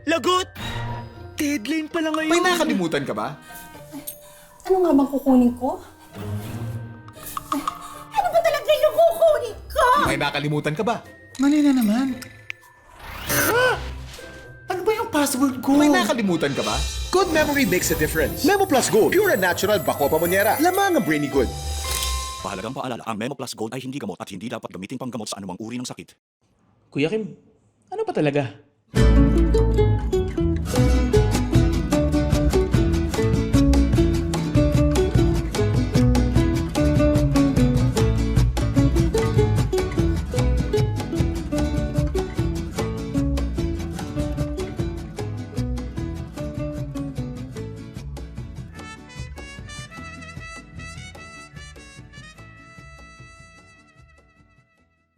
Lagot! Deadline pala ngayon. May nakalimutan ka ba? Ano nga bang kukunin ko? Ano ba talaga yung kukunin ko? May nakalimutan ka ba? Mali na naman. Ano ba yung password ko? May nakalimutan ka ba? Good memory makes a difference. Memo Plus Gold, pure and natural bako pamonyera. Lamang ang brainy good. Mahalagang paalala, ang Memo Plus Gold ay hindi gamot at hindi dapat gamitin panggamot sa anumang uri ng sakit. Kuya Kim, ano ba talaga?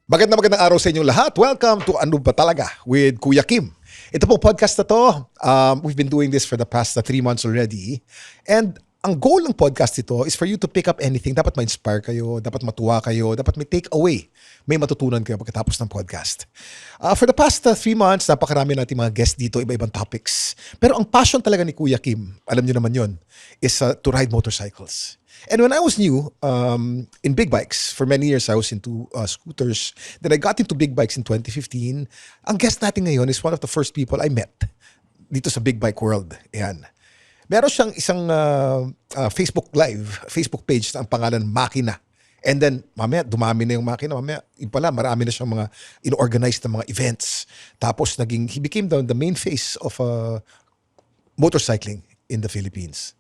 Magandang araw sa inyong lahat. Welcome to Ano Ba Talaga with Kuya Kim. Ito po podcast na to. We've been doing this for the past 3 months already. And ang goal ng podcast ito is for you to pick up anything. Dapat ma-inspire kayo, dapat matuwa kayo, dapat may take away. May matutunan kayo pagkatapos ng podcast. For the past 3 months, napakarami natin mga guests dito, iba-ibang topics. Pero ang passion talaga ni Kuya Kim, alam niyo naman yon, is to ride motorcycles. And when I was new, in big bikes, for many years I was into scooters. Then I got into big bikes in 2015. Ang guest natin ngayon is one of the first people I met dito sa big bike world. Ayan. Meron siyang isang Facebook Live, Facebook page na ang pangalan Makina. And then, mamaya, dumami na yung Makina. Mamaya, yun pala, marami na siyang mga in-organized na mga events. Tapos, he became the main face of motorcycling in the Philippines.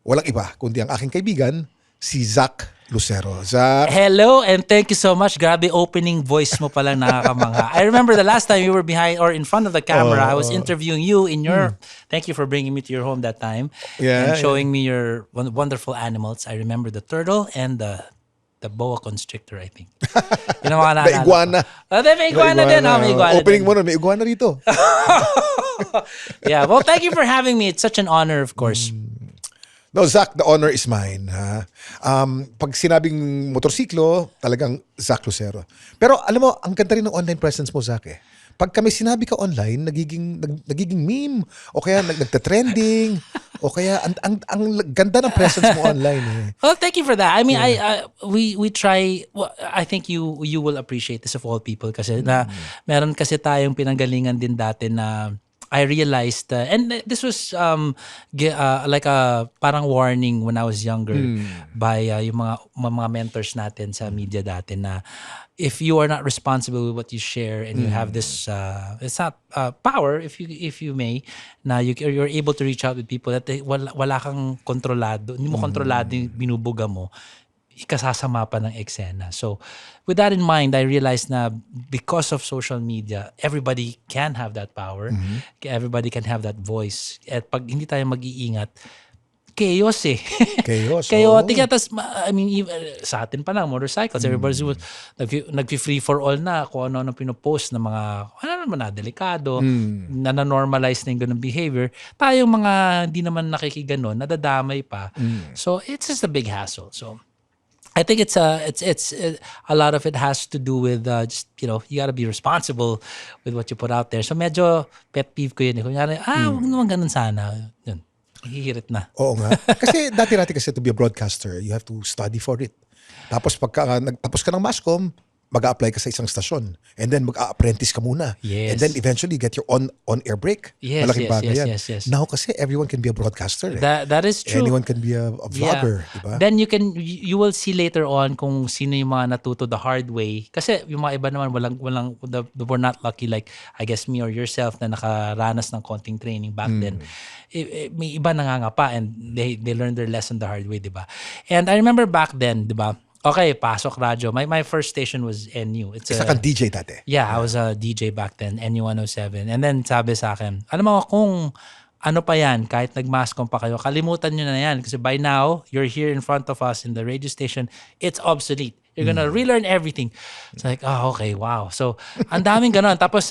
Walang iba, kundi ang aking kaibigan, si Zach Lucero. Zach. Hello and thank you so much. Grabe opening voice mo palang nakakamangha. I remember the last time you were behind or in front of the camera, I was interviewing you in your, thank you for bringing me to your home that time and showing me your wonderful animals. I remember the turtle and the boa constrictor, I think. Yun ang mga The iguana. May iguana din. May iguana Opening din. mo nun, may iguana rito. Yeah, well, thank you for having me. It's such an honor, of course. No, Zach, the honor is mine. Ha? Pag sinabing motorsiklo, talagang Zach Lucero. Pero alam mo, ang ganda rin ng online presence mo, Zach. Pag kami sinabi ka online, nagiging meme, o kaya nagtatrending, o kaya ang ganda ng presence mo online. Well, thank you for that. I mean, we try. Well, I think you will appreciate this of all people kasi na meron kasi tayong pinanggalingan din dati na I realized, and this was like a parang warning when I was younger by yung mga mentors natin sa media dati na if you are not responsible with what you share and you have this, it's not power, if you may, na you're able to reach out with people that wala kang kontrolado, hindi mo kontrolado yung binubuga mo, ikasasama pa ng eksena. So, with that in mind, I realized na because of social media, everybody can have that power. Everybody can have that voice. At pag hindi tayo mag-iingat, chaos eh. Chaos. Chaotic. Tapos, I mean, sa atin pa lang, motorcycles, everybody's nag-free for all na kung ano pinopost na mga, ano naman na, delikado, na normalize na yung ganun behavior. Tayong mga hindi naman nakikiganon, nadadamay pa. So, it's just a big hassle. So, I think it's a lot of it has to do with just, you gotta be responsible with what you put out there. So medyo pet peeve ko yun. Kunyari, wag naman ganun sana. Yun, hihirit na. Oo nga. Kasi dati kasi to be a broadcaster, you have to study for it. Tapos pagka nagtapos ka ng Mascom, mag-a-apply ka sa isang stasyon. And then mag-a-apprentice ka muna. Yes. And then eventually get your on-air break. Yes, Malaking bagay yan. yes. Now kasi everyone can be a broadcaster. That is true. Anyone can be a vlogger. Yeah. Diba? Then you will see later on kung sino yung mga natuto the hard way. Kasi yung mga iba naman we're not lucky like I guess me or yourself na nakaranas ng konting training back then. May iba nangangapa and they learned their lesson the hard way, diba? And I remember back then, diba? Okay, pasok radyo. My first station was NU. Isa kang DJ dati. Yeah, I was a DJ back then, NU 107. And then sabi sa akin, alam mo kung ano pa yan, kahit nag-mascom pa kayo, kalimutan nyo na yan. Kasi by now, you're here in front of us in the radio station, it's obsolete. You're gonna relearn everything. It's like, okay, wow. So, ang daming ganon. Tapos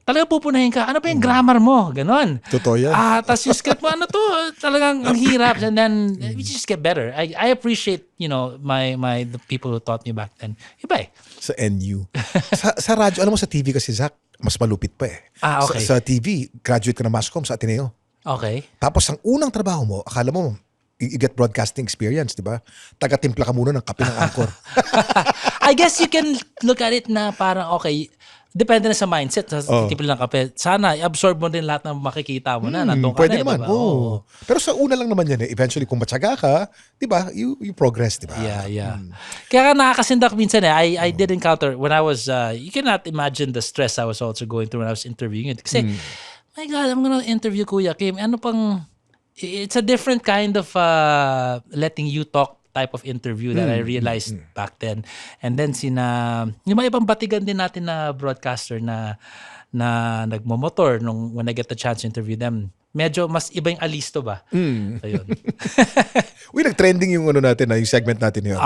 talaga pupunahin ka. Ano ba yung grammar mo? Ganon. Totoo yan. Tapos yung script mo, ano to? Talagang ang hirap. And then, we just get better. I appreciate, the people who taught me back then. Iba eh. Sa NU. sa radyo, alam mo sa TV kasi, Zach, mas malupit pa eh. Okay. Sa TV, graduate ka ng Masscom sa Ateneo. Okay. Tapos ang unang trabaho mo, akala mo, you get broadcasting experience, di ba? Taga-timpla ka muna ng kape ng Anchor. I guess you can look at it na parang, okay, depende na sa mindset. Sa titipil ng kape. Sana, i-absorb mo din lahat ng makikita mo na. Nandun ka Pwede na, naman. diba? Oo. Pero sa una lang naman yan eh. Eventually, kung matyaga ka, di ba, you progress, di ba? Yeah. Kaya nakakasindak minsan eh. I did encounter, when I was, you cannot imagine the stress I was also going through when I was interviewing it. Kasi, my God, I'm gonna interview Kuya Kim. Ano pang, it's a different kind of letting you talk type of interview that I realized back then. And then yung mga ibang batigan din natin na broadcaster na nagmomotor when I get the chance to interview them. Medyo mas iba yung alisto ba? Ayun. Uy, nag-trending yung natin, yung segment natin yun.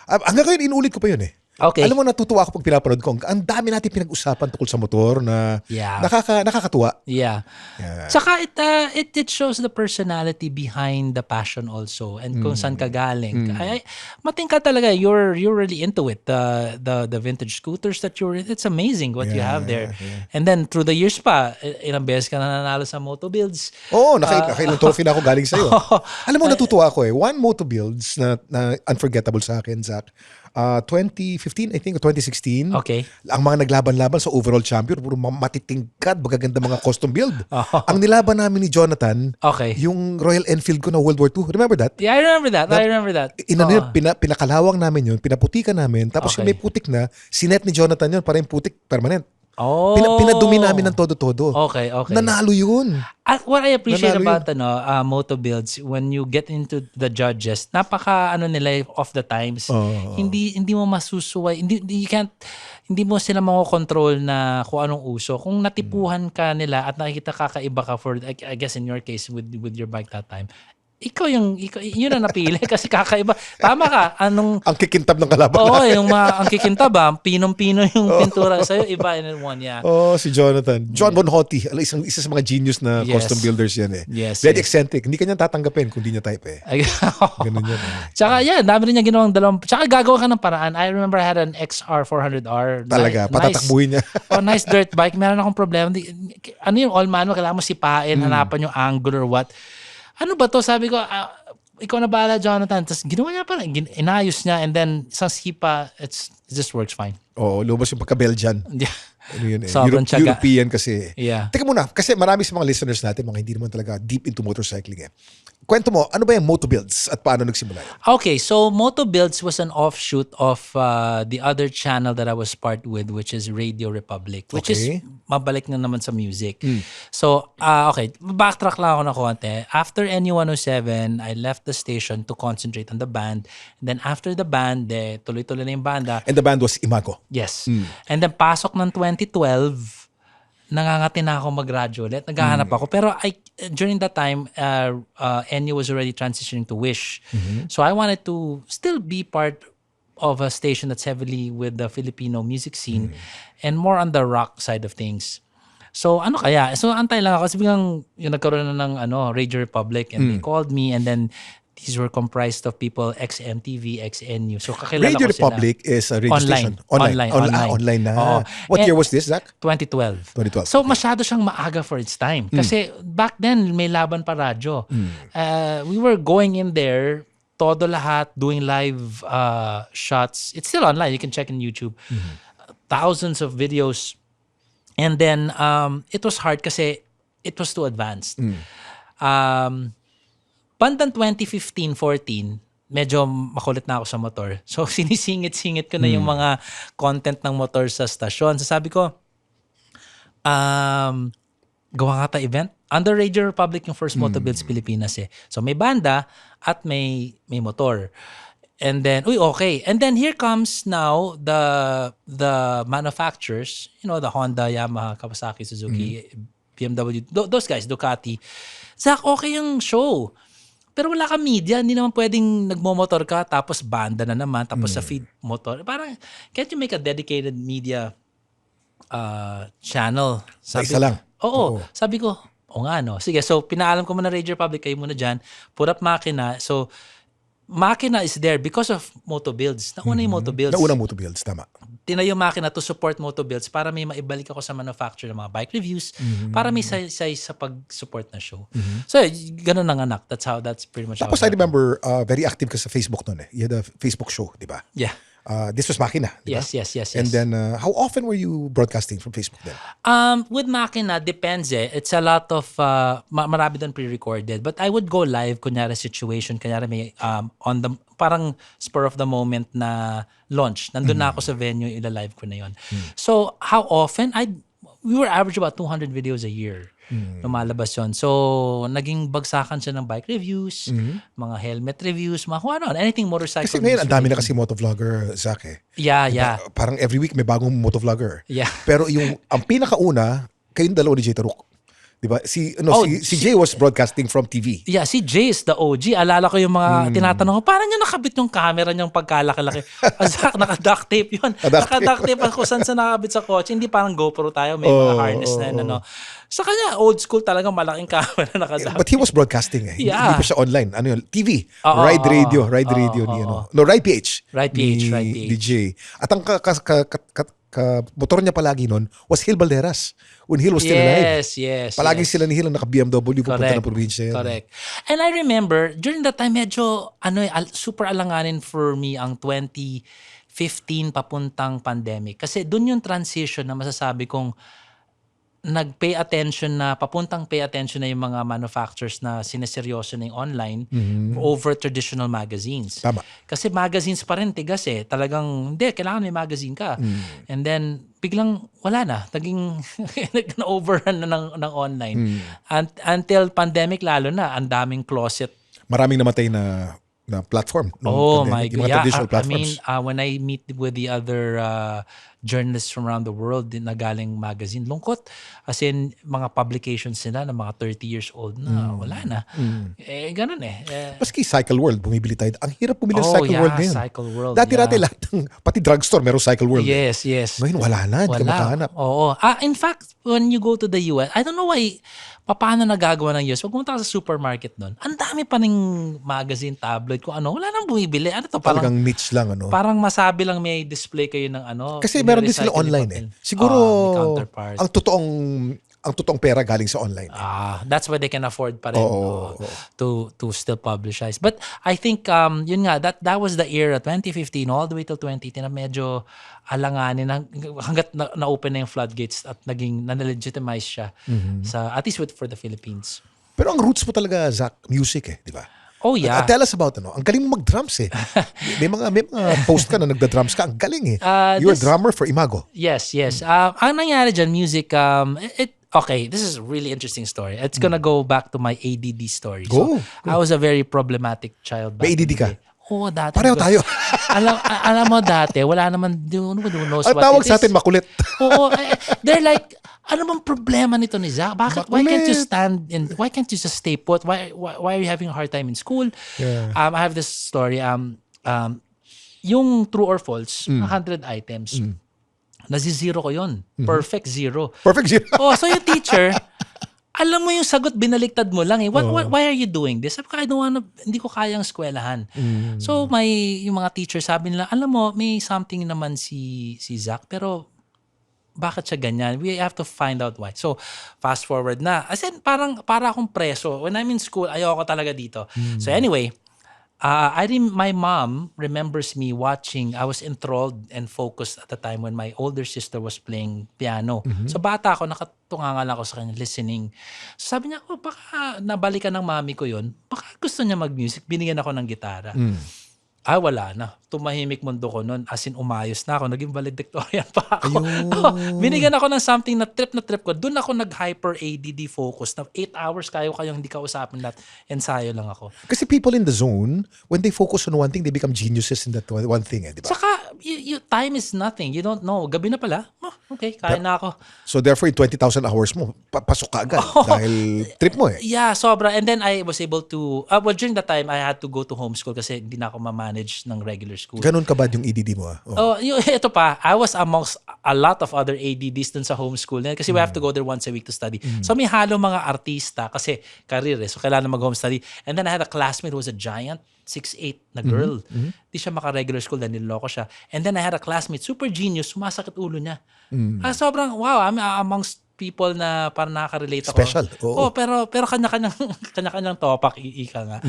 Hanggang ngayon, inulit ko pa yun eh. Okay. Alam mo, natutuwa ako pag pinapanood ko. Ang dami natin pinag-usapan tungkol sa motor na nakakatuwa. Yeah. Tsaka it shows the personality behind the passion also and kung saan ka galing. Mating ka talaga. You're really into it. The vintage scooters that it's amazing what you have there. Yeah. And then through the years pa, ilang beses ka na nanalo sa Moto Builds. Oo, nakailang trophy na ako galing sa'yo. Alam mo, natutuwa ako eh. One Moto Builds na unforgettable sa akin, Zach. 2015, I think, or 2016. Okay. Ang mga naglaban-laban sa overall champion, puro matitingkad, magaganda mga custom build. Ang nilaban namin ni Jonathan, yung Royal Enfield ko na World War II. Remember that? Yeah, I remember that. Pinakalawang namin yun, pinaputikan namin, tapos yung may putik na, sinet ni Jonathan yun, para yung putik permanent. Pinadumi namin ng todo-todo. Okay. Nanalo yun. What I appreciate about Moto Builds, when you get into the judges, napaka nila off the times. Hindi mo masusuway, hindi mo sila makokontrol na kung anong uso. Kung natipuhan ka nila at nakikita kakaiba ka for, I guess in your case with your bike that time, ikaw yun ang napili kasi kakaiba. Tama ka. Ang kikintab ng kalaban yung ang kikintab pinong-pino yung pintura sa'yo, iba in one, yeah. Si Jonathan. John Bonhotti, isa sa mga genius na custom builders yan eh. Yes. Very eccentric. Hindi kanya tatanggapin kung di niya type eh. Ganun yan eh. Tsaka dami rin niya ginawang dalawang, tsaka gagawa ka ng paraan. I remember I had an XR 400R. Talaga, patatakbuhin niya. Nice dirt bike. Meron akong problema. Ano yung all manual? Kailangan mo sipain, hanapan yung angle or what. Ano ba to? Sabi ko, ikaw na bahala, Jonathan. Tapos ginawa niya parang, inayos niya, and then sa sipa, it just works fine. Lumabas yung pagka-Belgian. Yeah. Ano yun eh. Sobrang tiyaga. European kasi. Yeah. Teka muna, kasi marami sa mga listeners natin, mga hindi naman talaga deep into motorcycling eh. Kwento mo, ano ba yung Moto Builds at paano nagsimula? Okay, so Moto Builds was an offshoot of the other channel that I was part with, which is Radio Republic, which is mabalik na naman sa music. So, backtrack lang ako na konti. After NU107, I left the station to concentrate on the band. And then after the band, tuloy-tuloy na yung banda. And the band was Imago. Yes. And then pasok ng 2012, nangangati na ako mag-radyo ulit. Naghahanap ako. Pero during that time, NU was already transitioning to Wish. So I wanted to still be part of a station that's heavily with the Filipino music scene and more on the rock side of things. So ano kaya? So antay lang ako. Kasi biglang yung nagkaroon na ng Radio Republic and they called me, and then these were comprised of people ex-MTV, ex-NU. So kakilala Radio ko sila. Republic is a radio Online. station. Online na. What year was this, Zach? 2012. 2012. So masyado siyang maaga for its time. Kasi back then, may laban pa radyo. We were going in there, todo lahat, doing live shots. It's still online. You can check in YouTube. Thousands of videos. And then, it was hard kasi it was too advanced. Bandang 2015-14, medyo makulit na ako sa motor. So, sinisingit-singit ko na yung mga content ng motor sa stasyon. So, sabi ko, gawa nga tayo event. Under Radio Republic yung first Moto Builds Pilipinas eh. So, may banda at may motor. And then, okay. And then here comes now the manufacturers, the Honda, Yamaha, Kawasaki, Suzuki, BMW, those guys, Ducati. Zach, okay yung show. Pero wala ka media, hindi naman pwedeng nagmomotor ka, tapos banda na naman, tapos sa feed motor. Parang, can't you make a dedicated media channel. Isa lang? Oo. Sabi ko, o nga no. Sige, so pinaalam ko muna Radio Republic, kayo muna dyan. Put up Makina. So, Makina is there because of Moto Builds. Nauna yung Moto Builds. Naunang Moto Builds, tama. Tinayo Makina to support Moto Builds para may maibalik ako sa manufacturer ng mga bike reviews, para may say sa pag-support na show. So, ganun ang anak. That's pretty much Tapos how I remember, very active ka sa Facebook noon eh. You had a Facebook show, di ba? Yeah. This was Makina, di ba? Yes. And then, how often were you broadcasting from Facebook then? With Makina, depends eh. It's a lot of, marami doon pre-recorded. But I would go live, kunyari situation, kunyari may on the, parang spur of the moment na launch. Nandun na ako sa venue, ila-live ko na yun. So, how often? We were average about 200 videos a year. Lumalabas yun. So, naging bagsakan siya ng bike reviews, mga helmet reviews, mga kung ano, anything motorcycle. Kasi ngayon, ang dami na related. kasi motovlogger, Zach eh. Yeah. Parang every week may bagong motovlogger. Yeah. Pero ang pinakauna, kayong dalawa ni Jay Taruk. Di ba? Si Jay was broadcasting from TV. Yeah, si Jay is the OG. Alala ko yung mga tinatanong ko, parang niya nakabit yung camera niyang pagkalaki-laki. Zach, naka-duct tape yun. Naka-duct tape ako saan sa nakabit sa kotse. Hindi parang GoPro tayo, may mga harness na yun. Ano. Sa kanya, old school talagang malaking camera naka-duct But he was broadcasting eh. Yeah. Hindi pa siya online. Ano yun? TV. Oo, Ride Radio ni oo. ano. No, Ride PH. Ride PH, ni Ride PH. DJ. At ang motor niya palagi nun was Hill Balderas. When Hill was still alive. Yes. Palagi sila ni Hill ang naka-BMW pupunta ng Correct. probinsya. Correct. And I remember, during that time, medyo super alanganin for me ang 2015 papuntang pandemic. Kasi dun yung transition na masasabi kong papuntang pay attention na yung mga manufacturers na sineseryoso na yung online over traditional magazines. Tama. Kasi magazines pa rin, tigas eh. Talagang, hindi, kailangan may magazine ka. And then, biglang wala na. Naging, na-overrun na ng online. Until pandemic, lalo na, ang daming closet. Maraming namatay na platform. Oh my Yung God. mga traditional I mean, platforms. when I meet with the other journalists from around the world na galing magazine, lungkot. As in, mga publications nila na mga 30 years old na wala na. Ganun eh. Maski Cycle World, bumibili tayo. Ang hirap bumili sa Cycle World ngayon. Cycle World. Dati lahat ng, pati drugstore, meron Cycle World. Yes. Ngayon, wala na. Hindi ka makahanap. Oo. In fact, when you go to the US, I don't know why, paano nagagawa ng US? Pag pumunta ka sa supermarket nun, ang dami pa ng magazine, tabloid, kung ano, wala nang bumibili. Ano to? Talagang niche lang. Ano. Parang masabi lang may display kayo ng ano. Kasi meron din sila online eh. Siguro, may counterpart. ang totoong pera galing sa online. That's why they can afford pa rin to still publicize. But I think yun nga that was the era 2015 all the way till 2010 na medyo alanganin hangga't na-open na yung floodgates at naging na-legitimize siya sa at least for the Philippines. Pero ang roots mo talaga, Zach, music eh, di ba? Oh yeah. Tell us about ang galing mo mag-drums eh. may mga post ka na nagda-drums ka, ang galing eh. You're a drummer for Imago. Yes. Ang nangyari dyan, music, okay, this is a really interesting story. It's gonna go back to my ADD story. Go. I was a very problematic child. May ADD ka? Oo, dati. Pareho tayo. alam mo dati, wala naman, who knows Ang what tawag it sa is. atin, makulit. Oo, they're like, ano bang problema nito ni Zach? Why can't you why can't you just stay put? Why are you having a hard time in school? Yeah. I have this story, yung true or false, 100 items, nazi-zero ko yun. Perfect zero. Perfect zero. Oh, so yung teacher, alam mo yung sagot, binaliktad mo lang eh. Why are you doing this? Sabi ko, hindi ko kayang eskwelahan. So yung mga teacher sabi nila, alam mo, may something naman si Zach, pero bakit siya ganyan? We have to find out why. So, fast forward na. As in, para akong preso. When I'm in school, ayoko talaga dito. So anyway, my mom remembers me watching. I was enthralled and focused at the time when my older sister was playing piano. So bata ako, nakatungangan ako sa kanya, listening. So sabi niya, baka nabalikan ng mami ko yun. Baka gusto niya mag-music. Binigyan ako ng gitara. Wala na. Tumahimik mundo ko noon. As in, umayos na ako. Naging valedictorian pa ako. Binigyan ako ng something na trip ko. Doon ako nag-hyper ADD focus. Na 8 hours kayong hindi kausapin lahat. Ensayo lang ako. Kasi people in the zone, when they focus on one thing, they become geniuses in that one thing eh, di ba? Saka, time is nothing. You don't know. Gabi na pala. okay, kain na ako. So therefore, yung 20,000 hours mo, pasok ka agad dahil trip mo eh. Yeah, sobra. And then I was able to, well, during that time, I had to go to homeschool kasi hindi na ako ma-manage ng regular school. Ganun ka ba yung EDD mo? Oh, ito pa, I was amongst a lot of other ADDs dun sa homeschool na kasi we have to go there once a week to study. So may halo mga artista kasi career eh. So kailangan mag-home study. And then I had a classmate who was a giant, 6'8" na girl. Di siya maka-regular school dahil niloko siya. And then I had a classmate, super genius, sumasakit ulo niya. Sobrang, wow, I'm amongst people na parang nakaka-relate ako. Special, oo. Oh, pero kanya-kanyang topak, ika nga.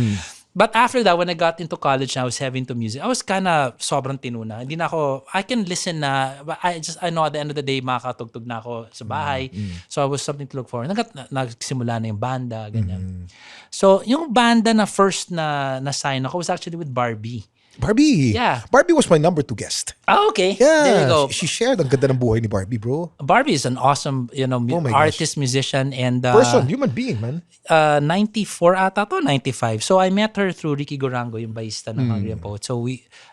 But after that, when I got into college and I was heavy into music, I was kinda sobrang tinuna. Hindi na ako, I can listen na, but I know at the end of the day, makakatugtog na ako sa bahay. So I was something to look for. Nagsimula na yung banda, ganyan. So yung banda na first na sign ako was actually with Barbie. Barbie. Yeah. Barbie was my number 2 guest. Oh, okay. Yeah. There you go. She shared ang ganda ng buhay ni Barbie, bro. Barbie is an awesome, Oh my artist, musician, and Person, human being, man. 94 ata to, 95. So I met her through Ricky Gorango, yung bassista ng Hungry Young Poets. So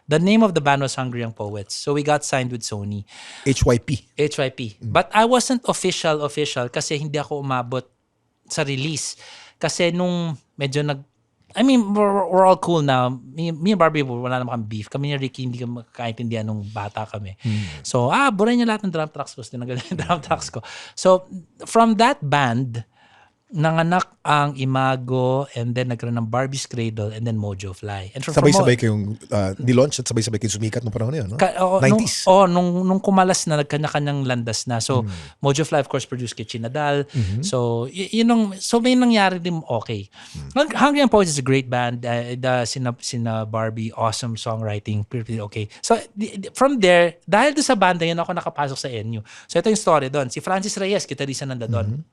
the name of the band was Hungry Young Poets. So we got signed with Sony. HYP. But I wasn't official kasi hindi ako umabot sa release. Kasi nung medyo we're all cool now. Me and Barbie, wala naman kami beef. Kami ni Ricky, hindi kami makakaintindihan nung bata kami. So, buray niya lahat ng drum tracks ko. Tinanggal yung drum tracks ko. So, from that band, nanganak ang Imago, and then nagkaroon ng Barbie's Cradle, and then Mojo Fly. And Sabay-sabay kayong nilaunch at sabay-sabay kayong sumikat nung panahon na yun, no? 90s. Nung kumalas na, nagkanya-kanyang landas na. So, Mojo Fly, of course, produced kay Chinadal. So, so may nangyari din okay. Hungry Young Poets is a great band. Sina Barbie, awesome songwriting, pretty okay. So, from there, dahil doon sa banda yun, ako nakapasok sa NU. So, ito yung story doon. Si Francis Reyes, gitarista nanda doon.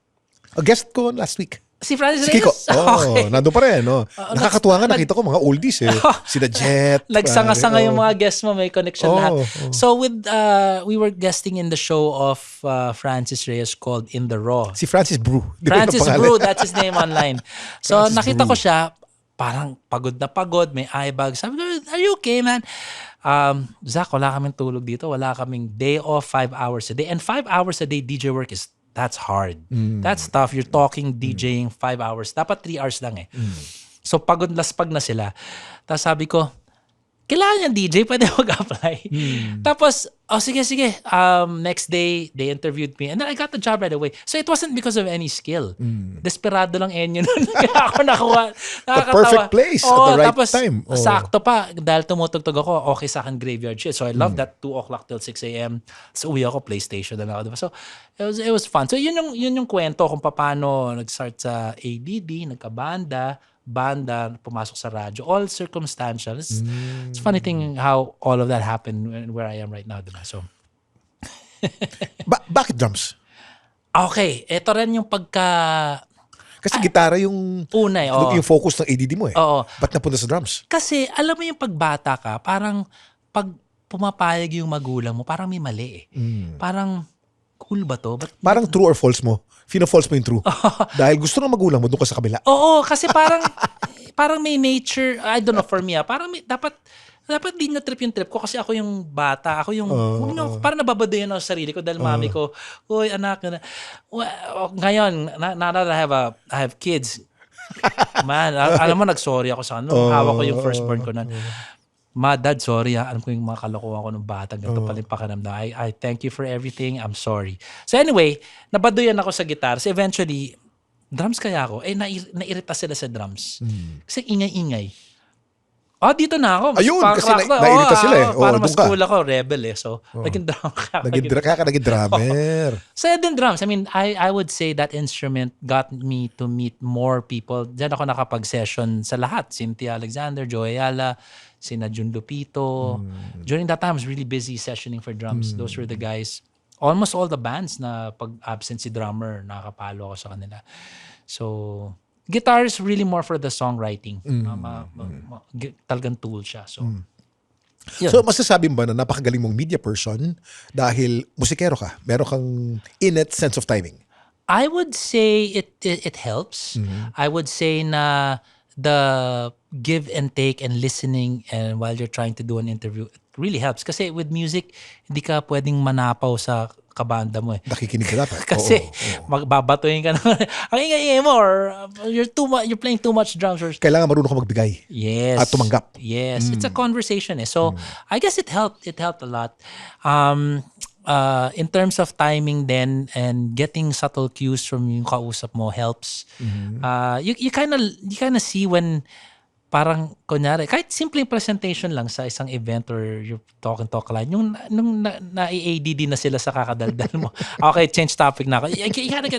A guest ko last week. Si Francis Si Kiko. Reyes? Okay. Nandun pa rin, no? Nakakatuwa nga, nakita ko mga oldies eh. Sina Jet. Nagsanga-sanga yung mga guests mo, may connection lahat. Oh. So we were guesting in the show of Francis Reyes called In the Raw. Si Francis Brew. Di ba yung Francis pangalan? Brew, that's his name online. So Francis nakita Brew. ko siya, parang pagod na pagod, may eye bag. Sabi ko, are you okay, man? Zach, wala kaming tulog dito. Wala kaming day off, 5 hours a day. And 5 hours a day DJ work that's hard. That's tough. You're talking DJing 5 hours. Dapat 3 hours lang eh. So pagod laspag na sila. Tapos sabi ko, kailangan yung DJ, pwede mag-apply. Tapos, sige. Next day, they interviewed me. And then I got the job right away. So it wasn't because of any skill. Desperado lang Enyo nun. Kaya ako nakuha. The perfect place at the right time. Sakto pa. Dahil tumutugtog ako, okay sa akin graveyard shift. So I love that 2 o'clock till 6 a.m. So uwi ako, PlayStation na ako. So it was fun. So yun yung kwento kung paano nag-start sa ADD, nagkabanda, pumasok sa radyo, all circumstantial. It's a funny thing how all of that happened and where I am right now, diba? So, Bakit drums? okay, ito rin yung Kasi gitara yung una yung focus ng ADD mo eh. Oo. Ba't napunta sa drums? Kasi alam mo yung pagbata ka, parang pag pumapayag yung magulang mo, parang may mali eh. Parang, cool ba to? Parang true or false mo? Fino-false mo yung true. Dahil gusto ng magulang mo, doon ka sa kabila. Oo, kasi parang may nature, I don't know, for me parang dapat di na trip yung trip ko kasi ako yung bata, ako yung, parang nababadoyan ako sa sarili ko dahil mami ko, uy anak, ngayon, now that I have kids, man, alam mo, nag-sorry ako sa hawak ko yung firstborn ko na, Ma, Dad, sorry ha. Alam ko yung mga kalokohan ko ng bata. Ganito pala yung pakiramdam. I thank you for everything. I'm sorry. So anyway, nabaduyan ako sa guitar. So eventually, drums kaya ako. Nairita sila sa drums. Kasi ingay-ingay. Dito na ako. Ayun, kasi nairita sila eh. Para mas doon ka. cool ako, rebel eh. So, naging drum ka. Kaya ka naging drummer. So then drums. I mean, I would say that instrument got me to meet more people. Diyan ako nakapag-session sa lahat. Cynthia Alexander, Joey Ayala, sina Jun Lupito. During that time, I was really busy sessioning for drums. Those were the guys. Almost all the bands na pag-absent si drummer, nakakapalo ako sa kanila. So, guitar is really more for the songwriting. Talagang tool siya. So, yun. So, masasabi mo ba na napakagaling mong media person dahil musikero ka? Meron kang innate sense of timing? I would say it helps. I would say na the give and take and listening and while you're trying to do an interview, really helps. Kasi with music, hindi ka pwedeng manapaw sa kabanda mo eh. Nakikinig ka dapat. Kasi Oo. magbabatuin ka naman. Ang ingay mo or you're playing too much drums or Kailangan marunong ka magbigay. yes. At tumanggap. Yes. It's a conversation eh. So I guess it helped a lot. In terms of timing then and getting subtle cues from yung kausap mo helps. You kind of see when parang kunyari kahit simpleng presentation lang sa isang event or you're talk line yung nung na-ADD na sila sa kakadaldal mo. Okay, change topic na ako. You gotta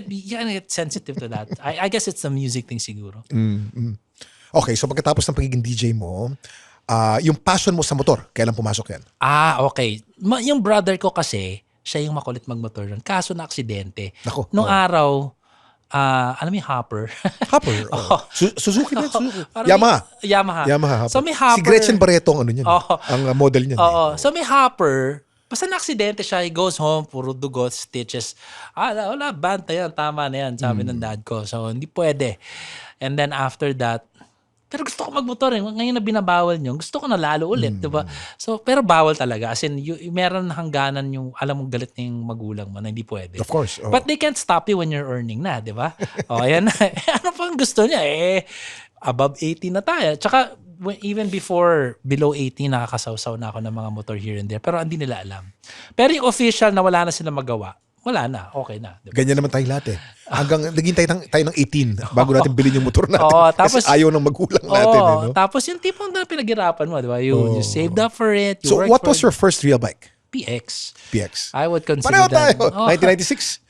get sensitive to that. I guess it's the music thing siguro. Okay, so pagkatapos ng pagiging DJ mo, yung passion mo sa motor, kailan pumasok yan? Okay. Yung brother ko kasi, siya yung makulit magmotor nun. Kaso na aksidente. Nako, Nung oh. araw, alam mo yung hopper? Hopper. Oh. Suzuki na, Suzuki. Parang Yamaha. Yamaha. Hopper. So may hopper. Si Gretchen Barreto ang ano niyan. Oo. Ang model niyan. Oo. So may hopper. Basta na-aksidente siya, he goes home, puro dugot, stitches. Wala, banta yan, tama na yan, sabi ng dad ko. So, hindi pwede. And then after that, pero gusto ko magmotor eh. Ngayon na binabawal nyo, gusto ko na lalo ulit, di ba? So, pero bawal talaga. As in, meron hangganan yung, alam mo, galit na yung magulang mo na hindi pwede. Of course. Oh. But they can't stop you when you're earning na, di ba? Ayan na. Ano pang gusto niya? Above 18 na tayo. Tsaka, even before below 18, nakakasawsaw na ako ng mga motor here and there. Pero hindi nila alam. Pero yung official na wala na sila magawa, wala na. Okay na. Diba? Ganyan naman tayo lahat eh. Hanggang naghintay tayo ng 18 bago natin bilhin yung motor natin. Oo, tapos, kasi ayaw ng magulang natin. Eh, no? Tapos yung tipong na pinaghirapan mo, di ba? You saved up for it. You So worked what for was it. your first real bike? PX. PX. I would consider Pareho that. tayo. 1996.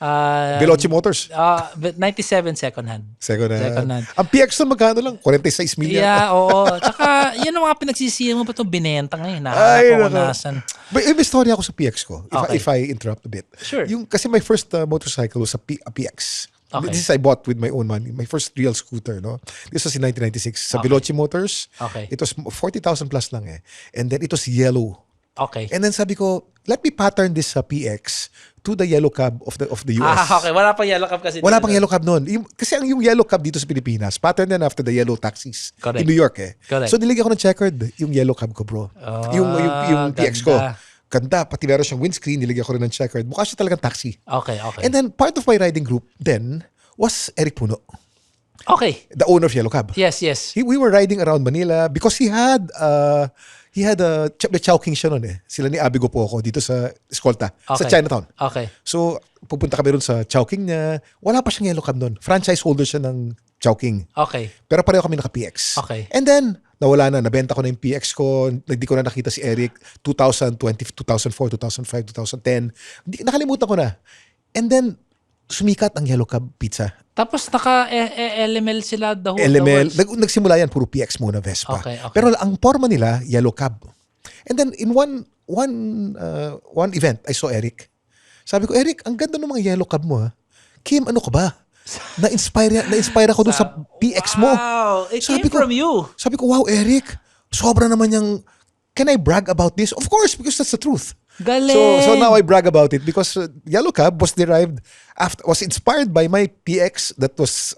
Veloci Motors. But 97 second hand. Second hand. hand. Ang PX na magkano lang? 46 million. Yeah, oo. Tsaka, yun ang mga pinagsisiyan mo pa ito, binenta ngayon. Ay, Nakakapunasan. May story ako sa PX ko. Okay. If I interrupt a bit. Sure. Kasi my first motorcycle was a PX. Okay. This is I bought with my own money. My first real scooter, no? This was in 1996 sa Veloci Motors. Okay. It was 40,000 plus lang eh. And then it was yellow. Okay. And then sabi ko, let me pattern this sa PX to the yellow cab of the US. Okay. Wala pang yellow cab kasi. Wala pang yellow cab noon. Kasi yung yellow cab dito sa Pilipinas, pattern yan after the yellow taxis Correct. in New York eh. Correct. So niligyan ko ng checkered yung yellow cab ko, bro. Yung PX ko. ganda. Ganda. Pati meron siyang windscreen, niligyan ko rin ng checkered. Mukha siya talagang taxi. Okay. And then part of my riding group then was Eric Puno, Okay. the owner of Yellow Cab. Yes. We were riding around Manila because he had the Chowking siya noon eh. Sila ni Abigo po ako dito sa Escolta, sa Okay. Chinatown. Okay. So, pupunta kami ron sa Chowking niya. Wala pa siyang Yellow Cab noon. Franchise holder siya ng Chowking. Okay. Pero pareho kami naka-PX. Okay. And then, nawala na. Nabenta ko na yung PX ko. Hindi ko na nakita si Eric. 2020, 2004, 2005, 2010. Nakalimutan ko na. And then, sumikat ang Yellow Cab pizza. Tapos naka-LML sila the whole LML. the works. Nagsimula yan, puro PX muna, Vespa. Okay. Pero ang forma nila, Yellow Cab. And then in one event, I saw Eric. Sabi ko, Eric, ang ganda ng mga Yellow Cab mo ha. Kim, ano ka ba? Na-inspire ako dun sa PX mo. Wow! It came from you. Sabi ko, wow, Eric, sobra naman yung, can I brag about this? Of course, because that's the truth. Galing! So now I brag about it because Yellow Cab was inspired by my PX that was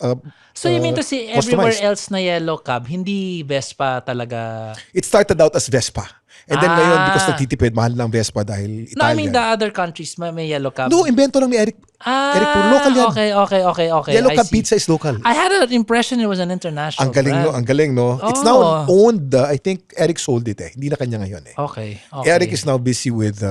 So you mean to say everywhere customized. else na yellow cab, hindi Vespa talaga? It started out as Vespa. And then ngayon, because Ah. nagtitipid, mahal ng Vespa dahil No, I Italian. mean the other countries may yellow cab. No, invento lang ni Eric. Eric Puro. Local yan. Okay. Yellow I Cab see. pizza is local. I had an impression it was an international Ang galing, no? brand. Ang galing, no? It's Oh. now owned, I think Eric sold it eh. Hindi na kanya ngayon eh. Okay. Eric is now busy with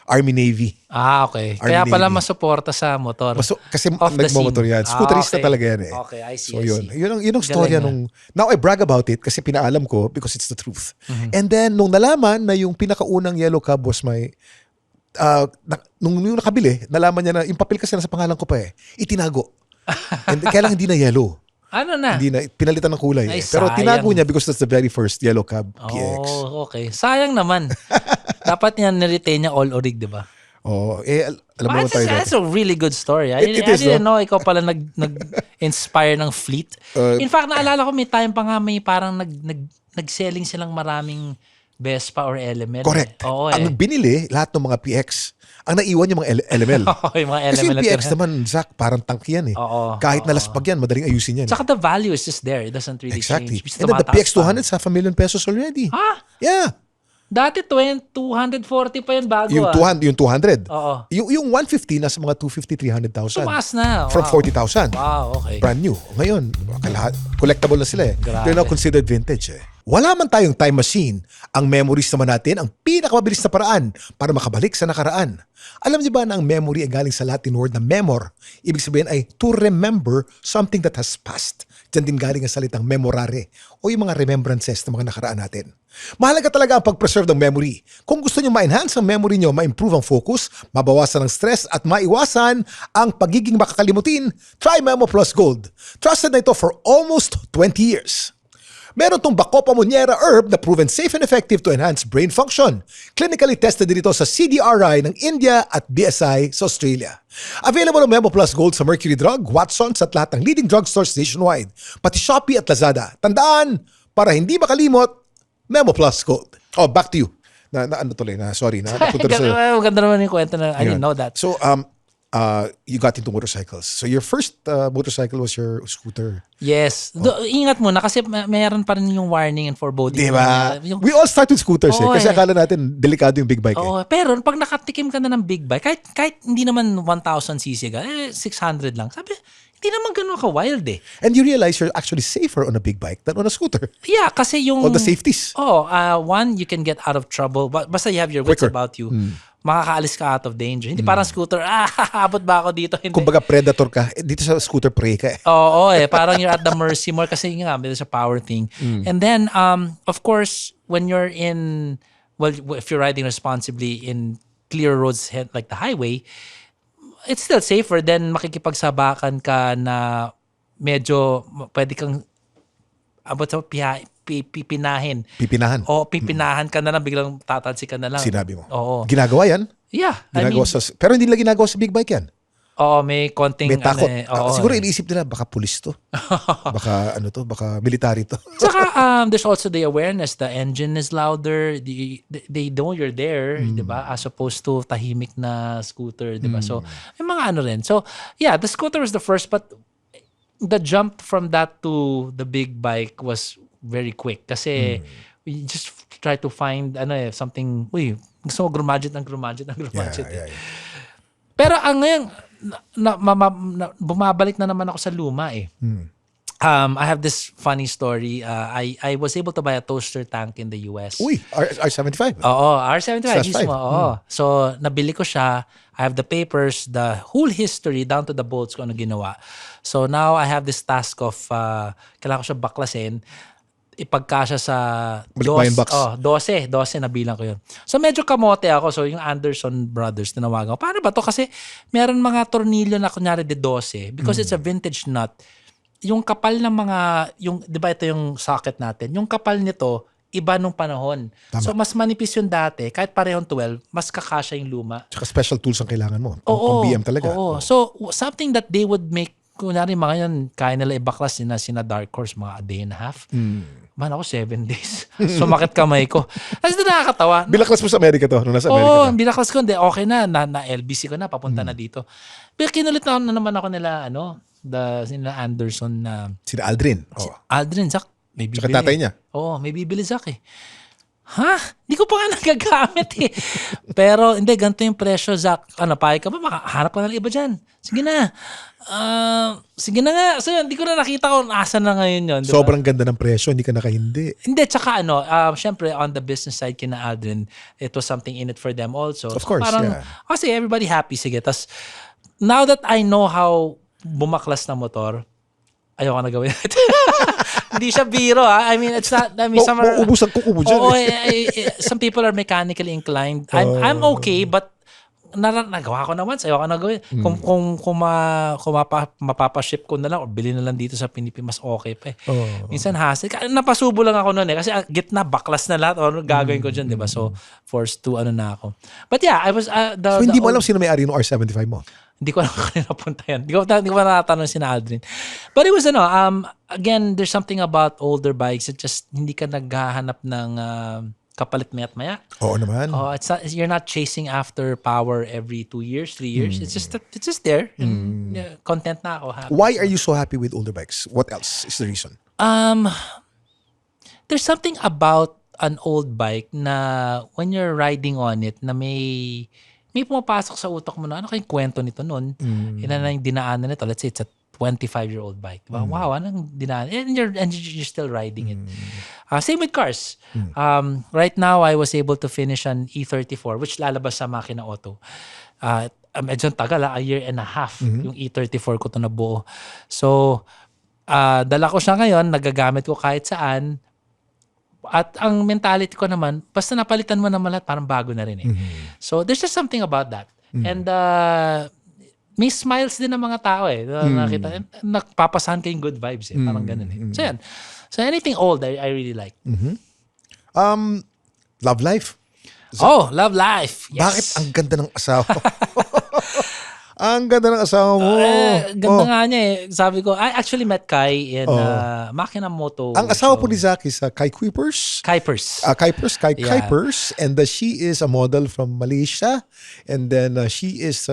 Army Navy. Okay. Army Kaya pala Navy. masuporta sa motor. Kasi Off the nagmamotor scene. yan. Scooterista Okay. talaga yan eh. Okay, I see, So I yun. see. Yun ang storya Galing, nung... Now I brag about it kasi pinaalam ko because it's the truth. Mm-hmm. And then nung nalaman na yung pinakaunang Yellow Cab was my... nung nakabili, nalaman niya na yung papel kasi nasa pangalan ko pa eh. Itinago. And kaya lang hindi na yellow. Ano na? Hindi na, pinalitan ng kulay. Ay, Pero sayang. tinago niya because that's the very first Yellow Cab PX. Oh, okay. Sayang naman. Dapat niya niretain niya all orig, di ba? Oh, alam mo But tayo. that's a really good story. I It is, didn't know ikaw pala nag-inspire ng fleet. In fact, naalala ko may time pa nga may parang nag-selling silang maraming Vespa or LML. Correct. Oo Ang binili, lahat ng mga PX, ang naiwan yung mga LML. yung mga Kasi yung LML. PX naman, Zach, parang tank yan eh. Oo. Kahit nalaspag yan, madaling ayusin yan. Tsaka the value is just there. It doesn't really Exactly. change. And then the PX200 is $500,000 already. Ha? Yeah. Dati 240 pa yun bago Yung 200. Oo. Yung 150 nasa mga 250, 300,000. Tumaas na. From Wow. 40,000. Wow, okay. Brand new. Ngayon, collectible na sila eh. Grabe. They're now considered vintage eh. Wala man tayong time machine, ang memories naman natin ang pinakamabilis na paraan para makabalik sa nakaraan. Alam niyo ba na ang memory ay galing sa Latin word na memor? Ibig sabihin ay to remember something that has passed. Diyan din galing ang salitang memorare o yung mga remembrances ng mga nakaraan natin. Mahalaga talaga ang pag-preserve ng memory. Kung gusto niyo ma-enhance ang memory niyo, ma-improve ang focus, mabawasan ang stress at maiwasan ang pagiging makakalimutin, try Memo Plus Gold. Trusted na ito for almost 20 years. Meron tong Bacopa Monnieri herb na proven safe and effective to enhance brain function. Clinically tested din ito sa CDRI ng India at BSI sa Australia. Available ang Memo Plus Gold sa Mercury Drug, Watsons at lahat ng leading drugstores nationwide, pati Shopee at Lazada. Tandaan, para hindi makalimot, Memo Plus Gold. Oh, back to you. Ano tuloy na, sorry. Napunta na sa... Maganda naman yung kwento na I didn't Ayun. know that. So, you got into motorcycles. So your first motorcycle was your scooter. Yes. Ingat muna kasi mayroon pa rin yung warning and foreboding. Diba? Yung- We all start with scooters Oo, Kasi eh. akala natin delikado yung big bike Oo, pero pag nakatikim ka na ng big bike, kahit hindi naman 1,000cc ka, 600 lang. Sabi, hindi naman ganun ka-wild eh. And you realize you're actually safer on a big bike than on a scooter. Yeah, kasi yung... All the safeties. One, you can get out of trouble. Basta you have your wits Quicker. about you. Makakaalis ka out of danger. Hindi parang scooter, abot ba ako dito? Hindi. Kumbaga predator ka. Dito sa scooter prey ka eh. Oo, parang you're at the mercy more kasi nga, there's a power thing. And then, of course, when you're if you're riding responsibly in clear roads like the highway, it's still safer than makikipagsabakan ka na medyo pwede kang pipinahin. Pipinahan. O pipinahan ka na lang, biglang tatansi ka na lang. Sinabi mo. Oo. Ginagawa yan. Yeah. Ginagawa pero hindi nila ginagawa sa big bike yan. Oo, may konting... May takot. oo. Siguro iniisip nila, baka pulis to. Baka baka military to. Saka there's also the awareness, the engine is louder, they know you're there, 'di ba? As opposed to tahimik na scooter, 'di ba? So may mga ano rin. So yeah, the scooter was the first, but the jump from that to the big bike was very quick kasi we just try to find something, gusto mo graduate. Yeah. Pero ang ngayon, bumabalik na naman ako sa luma eh. I have this funny story. I was able to buy a toaster tank in the US. Uy, R75. Oo, R75 Slash mismo. 5. Oo. So, nabili ko siya. I have the papers, the whole history down to the bolts kung ano ginawa. So, now I have this task of kailangan ko siya baklasin, ipagkasya sa Balikbayan box. 12 nabilang ko yun. So medyo kamote ako. So yung Anderson Brothers, tinawagan ko. Paano ba to? Kasi meron mga tornilyo na kunyari de 12 because it's a vintage nut. Yung kapal ng mga, di ba ito yung socket natin, yung kapal nito, iba nung panahon. Tama. So mas manipis yung dati, kahit parehong 12, mas kakasya yung luma. Tsaka special tools ang kailangan mo. Oo. Pang BM talaga. Oo. So something that they would make, kunyari mga yan, kaya nila ibaklas sina Dark Horse, mga a day and a half. Man, ako 7 days. Sumakit kamay ko. Kasi ito nakakatawa. Bilaklas mo sa Amerika to, nung nasa Amerika Oo, ka. binaklas ko. Hindi, okay na LBC ko na, papunta na dito. Pero kinulit na naman ako nila, sila Anderson na, Sina Aldrin. Oh. Aldrin, Zach, may bibili. Tsaka tatay niya. Oo, may bibili Zach eh. Ha? Di ko pa nga nagagamit eh. Pero hindi, ganito yung presyo, Zach. Payag ka ba? Makaharap ka na ng iba dyan. Sige na. Sige na nga. So hindi ko na nakita kung asan na ngayon yun. Diba? Sobrang ganda ng presyo, hindi ka nakahindi. Hindi, tsaka syempre on the business side kina Aldrin, it was something in it for them also. Of course, parang, yeah. Kasi everybody happy, sige. Tas, now that I know how bumaklas na motor, ayoko na gawin. Hindi siya biro ha. I mean, it's not, some are, Uubos ang kuko mo dyan. Oo, some people are mechanically inclined. I'm okay, but nagawa ko na once, ayoko na gawin. Kung mapapaship ko na lang or bilhin na lang dito sa Pilipinas, mas okay pa eh. Minsan hassle. Napasubo lang ako noon eh. Kasi gitna, baklas na lahat. O gagawin ko dyan, di ba? So, forced to na ako. But yeah, I was... So hindi mo alam sino may-ari ng R75 mo? Hindi ko alam kung kanina punta yan. Hindi ko pa natatanong si Aldrin. But it was again, there's something about older bikes. It just, hindi ka naghahanap ng kapalit maya. Oo naman. It's not, you're not chasing after power every 2 years, 3 years. It's just there. And, content na ako. Happy. Why are you so happy with older bikes? What else is the reason? There's something about an old bike na when you're riding on it na may pumapasok sa utak mo na ano kayong kwento nito nun? Ilan na yung dinaanan nito? Let's say it's a 25-year-old bike. Diba? Wow, anong dinaanan? And you're still riding it. Same with cars. Right now, I was able to finish an E34 which lalabas sa Makina Auto. Medyo tagal, a year and a half yung E34 ko to nabuo. So, dala ko siya ngayon, nagagamit ko kahit saan. At ang mentality ko naman, basta napalitan mo naman lahat, parang bago na rin eh. So, there's just something about that. And may smiles din ng mga tao eh. Nakita, nagpapasahan kayong good vibes eh. Parang ganun eh. So, yan. So, anything old, I really like. Love life. Love life. Yes. Bakit ang ganda ng asawa mo? Ang ganda ng asawa mo. Ganda nga niya eh. Sabi ko, I actually met Kai in Makina Moto. Ang asawa po ni Zach is Kai Kuipers. Kuipers. Kai Yeah. Kuipers. And she is a model from Malaysia. And then she is,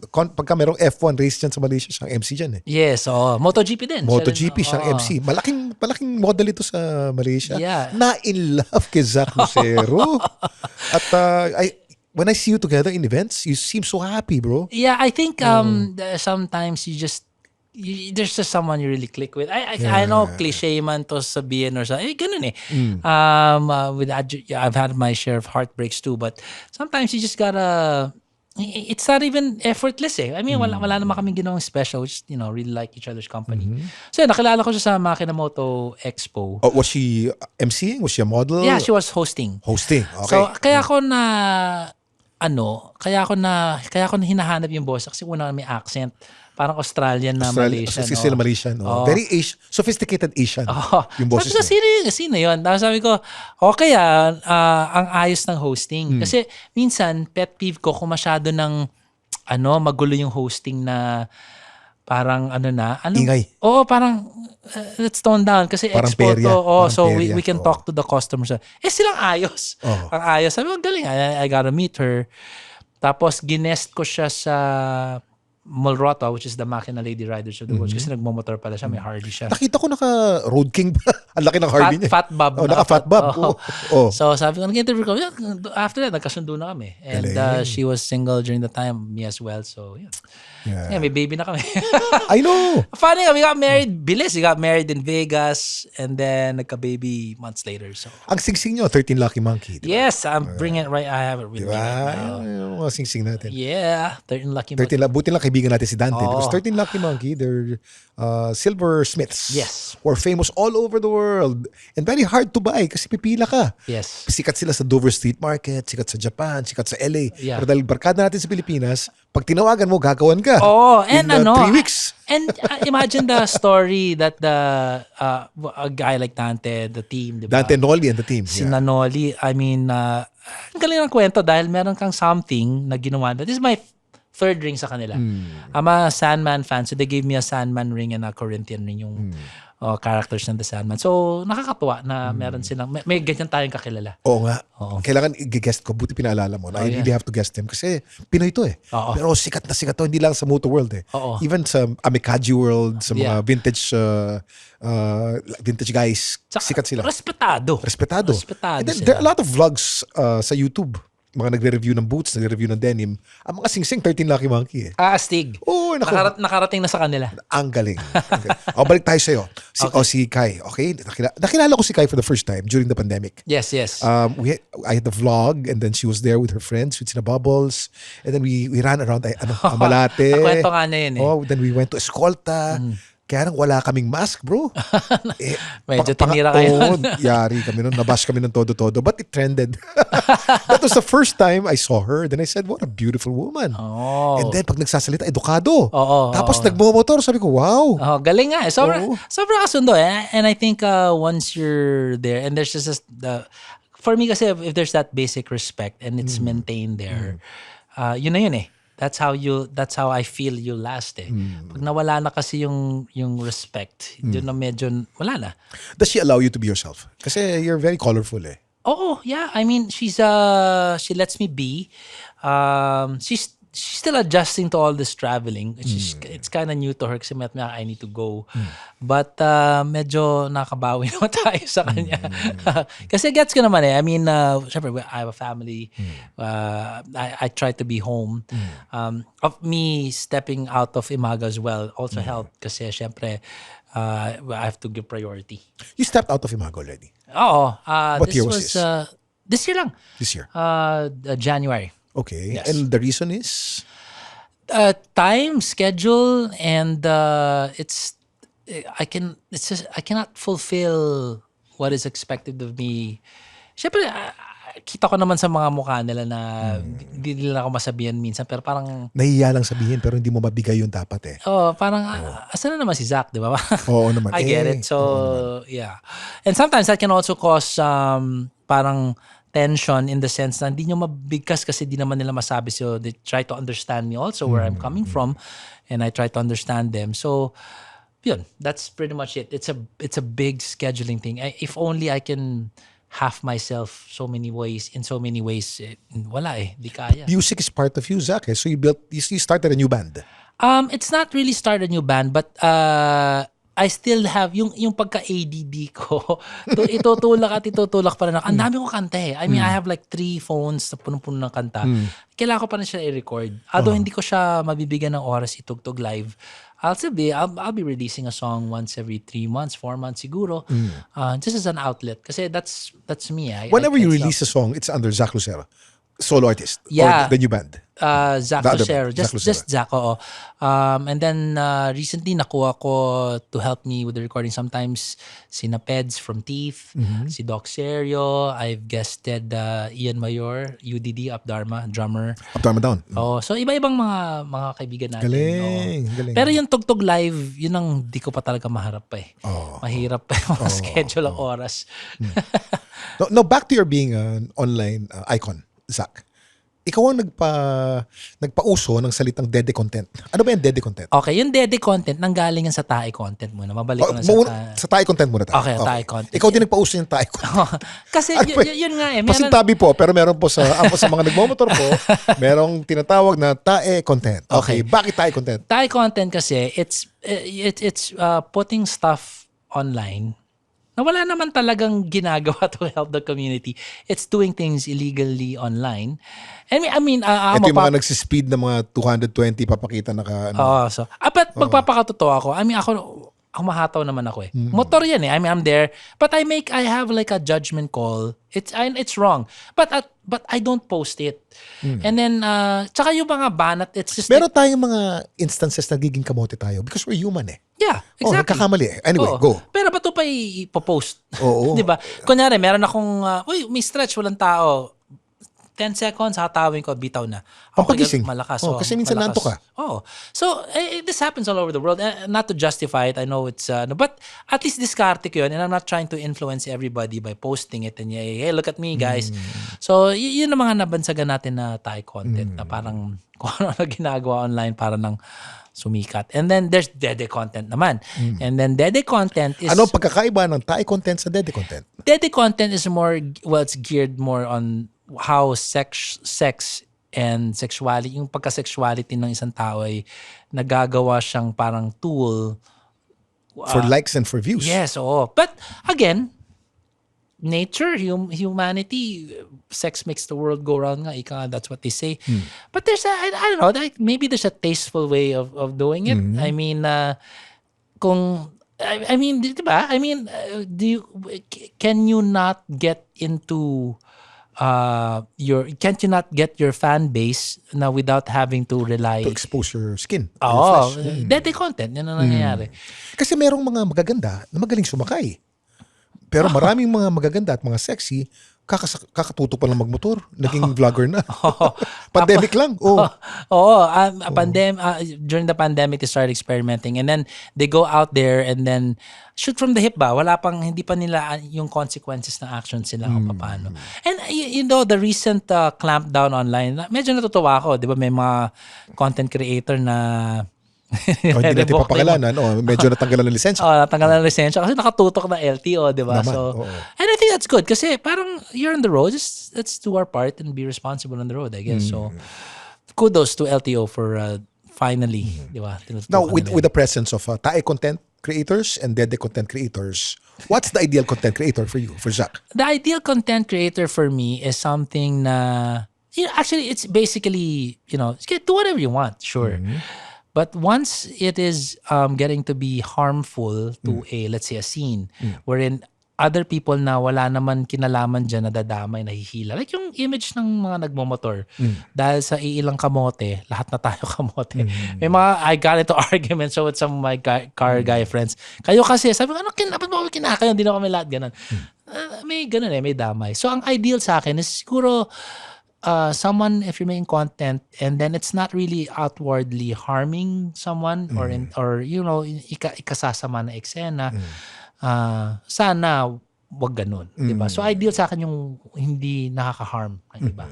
pagka merong F1 race dyan sa Malaysia, siyang MC dyan eh. Yes, MotoGP din. MotoGP siyang MC. Malaking model ito sa Malaysia. Yeah. Na in love kay Zach Lucero. At when I see you together in events, you seem so happy, bro. Yeah, I think sometimes there's just someone you really click with. I know cliche man to sabihin or sa ganun eh. I've had my share of heartbreaks too, but sometimes you just gotta. It's not even effortless eh. I mean, wala naman kaming ginawang special. We just, really like each other's company. So, nakilala ko siya sa Makina Moto Expo. Was she MCing? Was she a model? Yeah, she was hosting. Hosting, okay. So, kaya ko na hinahanap yung boss kasi una may accent. Parang Australian na Malaysian. Sila Malaysian. Very sophisticated Asian. Yung boses sabi ko, sino yun? Tapos sabi ko, okay ang ayos ng hosting. Kasi minsan, pet peeve ko kung masyado ng magulo yung hosting na parang ingay. Oo, parang let's tone down kasi Parang export perya. so Parang we can perya. talk to the customers. Silang ayos. Ang ayos. Sabi ko, galing. I gotta meet her. Tapos, ginest ko siya sa Mulrota, which is the Makina Lady Riders of the World. Kasi nagmamotor pala siya, may Harley siya. Nakita ko naka Road King ba? Ang laki ng Harley niya. Fat Bob. Naka Fat Bob. So sabi ko, nag-interview ko. After that, nagkasundo na kami. And she was single during the time, me as well. So yeah, may baby na kami. I know. Funny, we got married, bilis. We got married in Vegas and then nagka-baby months later. So Ang singsing nyo, 13 Lucky Monkey. Diba? yes, I'm bringing it right. I have it with me right now. Yung mga singsing natin. Yeah, 13 lucky. 13 buti lang kaibigan natin si Dante. Because 13 Lucky Monkey, they're silversmiths. Yes. Who are famous all over the world. And very hard to buy kasi pipila ka. Yes. Sikat sila sa Dover Street Market, sikat sa Japan, sikat sa LA. Yeah. Pero dahil barkada natin sa Pilipinas, pag tinawagan mo, gagawan ka. And in 3 weeks. And imagine the story that a guy like Dante, the team, diba? Dante Noli and the team. Si Nanoli, I mean, ang galing ng kwento dahil meron kang something na ginawa. This is my third ring sa kanila. I'm a Sandman fan, so they gave me a Sandman ring and a Corinthian ring, yung characters ng The Sandman. So, nakakatuwa na meron silang, may ganyan tayong kakilala. Oo nga. Kailangan i-guest ko. Buti pinaalala mo. I really have to guest him kasi Pinoy to eh. Pero sikat na sikat to. Hindi lang sa motor world eh. Even sa Amikaji world, sa mga vintage guys, sikat sila. Respetado. And then, there are a lot of vlogs sa YouTube. Mga nagre-review ng boots, nagre-review ng denim. Ang mga singsing, 13 Lucky Monkey eh. Astig. Oo, Nakarating na sa kanila. Ang galing. Balik tayo sa'yo. Si Kai. Okay? Nakilala ko si Kai for the first time during the pandemic. Yes. I had the vlog and then she was there with her friends with Sina Bubbles. And then we ran around Malate. Nakwento nga na yun eh. Then we went to Escolta. Kaya nang wala kaming mask, bro. Medyo tinira kayo. Yari kami nun. Nabash kami ng todo-todo. But it trended. That was the first time I saw her. Then I said, what a beautiful woman. And then pag nagsasalita, edukado. Tapos nagmumotor. Sabi ko, wow. Galing nga eh. Sobrang kasundo eh. And I think once you're there, and there's just for me kasi if there's that basic respect and it's maintained there, yun na yun eh. That's how I feel you last eh. Pag nawala na kasi yung respect, yun na medyo wala na. Does she allow you to be yourself? Kasi you're very colorful eh. Oh, yeah. I mean, she lets me be. She's still adjusting to all this traveling. It's kind of new to her kasi I need to go. But medyo nakabawi naman tayo sa kanya. Kasi gets ko naman eh. I mean, syempre, I have a family. I try to be home. Of me stepping out of Imago as well also helped kasi syempre, I have to give priority. You stepped out of Imago already Oo. What This year was this? This year lang. this year. January. Okay. Yes. And the reason is? Time, schedule, and I cannot fulfill what is expected of me. Siyempre, kita ko naman sa mga mukha nila na hindi nila ako masabihan minsan, pero parang, Nahiya lang sabihin pero hindi mo mabigay yung dapat eh. parang, asan na naman si Zach, di ba? Oo naman. I get it. So, yeah. And sometimes that can also cause parang tension in the sense na hindi nyo mabigkas kasi di naman nila masabi. So, they try to understand me also where I'm coming from and I try to understand them. So, yun, that's pretty much it. It's a big scheduling thing. If only I can half myself in so many ways, wala eh, di kaya. Music is part of you, Zach. Eh? So you started a new band. It's not really start a new band, but I still have yung pagka-ADD ko. Itutulak pa rin ako. Ang dami ko kanta eh. I mean, I have like 3 phones na punong-puno ng kanta. Kailangan ko pa rin siya i-record. Although hindi ko siya mabibigyan ng oras itugtog live. I'll be releasing a song once every 3 months, 4 months siguro. Just as an outlet. Kasi that's me. Whenever you release a song, it's under Zach Lucero, solo artist, Yeah. or the new band. Zach The other Lucero. band, Zach Lucero. Just Zach, oo. And then recently nakuha ko to help me with the recording sometimes sina Peds from Teeth, si Doc Serio, I've guested Ian Mayor, UDD, Updharma, drummer. Up, down, down. Oh, so iba-ibang mga kaibigan natin. Galing, oo. galing. Pero yung tugtog live, yun ang di ko pa talaga maharap pa eh. Mahirap pa yung mga schedule ang oras. No, back to your being an online icon, Zach. Ikaw ang nagpauso ng salitang dede content. Ano ba yung dede content? Okay, yung dede content nanggaling yan sa tae content muna. Mabalik ko na Sa tae content muna tayo. Okay, tae content. Ikaw din nagpauso ng tae content. Kasi Ano ba yun nga eh. Pasintabi po, pero meron po sa mga nagmomotor po, merong tinatawag na tae content. Okay, bakit tae content? Tae content kasi it's putting stuff online na wala naman talagang ginagawa to help the community. It's doing things illegally online. I mean, Ito yung mga nagsispeed na mga 220 papakita na ka. But magpapakatotoo ako. I mean, ako mahataw naman ako eh. Motor yan eh. I mean, I'm there. But I have like a judgment call. It's wrong. But I don't post it. And then, tsaka yung mga banat, it's just... Meron tayong mga instances na giging kamote tayo because we're human eh. Yeah, exactly. Nagkakamali eh. Anyway, go. Pero ba't ito pa ipopost? Oo. Di ba? Kunyari, meron akong, may stretch, walang tao. 10 seconds, hatawin ko, bitaw na. Pampagising. Malakas. Kasi minsan malakas. nanto ka. So, this happens all over the world. Not to justify it, I know it's, but at least diskarte ko yun, and I'm not trying to influence everybody by posting it and hey, look at me, guys. So, yun ang mga nabansagan natin na tayo content na parang kung ano na ginagawa online para nang sumikat. And then there's dede content naman. And then dede content is... Ano ang pagkakaiba ng tae content sa dede content? Dede content is it's geared more on how sex and sexuality, yung pagka-sexuality ng isang tao ay nagagawa siyang parang tool. For likes and for views. Yes, oo. But again, nature, humanity, sex makes the world go round nga. That's what they say. But there's I don't know, maybe there's a tasteful way of doing it. I mean, diba? I mean, can you not get into can't you not get your fan base na without having to rely To expose your skin. Oo, dede content, yun ang nangyayari. Kasi merong mga magaganda na magaling sumakay. Pero maraming mga magaganda at mga sexy, kakatuto pa lang magmotor. Naging vlogger na. Pandemic lang. During the pandemic, they started experimenting and then they go out there and then shoot from the hip ba? Hindi pa nila yung consequences ng actions sila kung paano. And you know, the recent clampdown online, medyo natutuwa ako. Di ba may mga content creator na Hindi natin papakalanan. Medyo natanggalan ng lisensya. Natanggalan ng lisensya kasi nakatutok na LTO, di ba? Naman, and I think that's good kasi parang you're on the road, just let's do our part and be responsible on the road, I guess. So, kudos to LTO for finally, di ba? Now, with the presence of tae content creators and Dede content creators, what's the ideal content creator for you, for Zach? The ideal content creator for me is something na, actually it's basically, do whatever you want, sure. But once it is getting to be harmful to let's say a scene wherein other people na wala naman kinalaman dyan na dadamay, nahihila. Like yung image ng mga nagmomotor. Dahil sa iilang kamote, lahat na tayo kamote. May mga, I got into arguments with some of my car guy friends. Kayo kasi, sabi ko, ba't mo kami kinakayo? Hindi na kami lahat ganun. May ganun may damay. So ang ideal sa akin is siguro, someone, if you're making content and then it's not really outwardly harming someone or ikasasama na eksena, sana wag ganun, di ba? So ideal sa akin yung hindi nakaka-harm ang iba.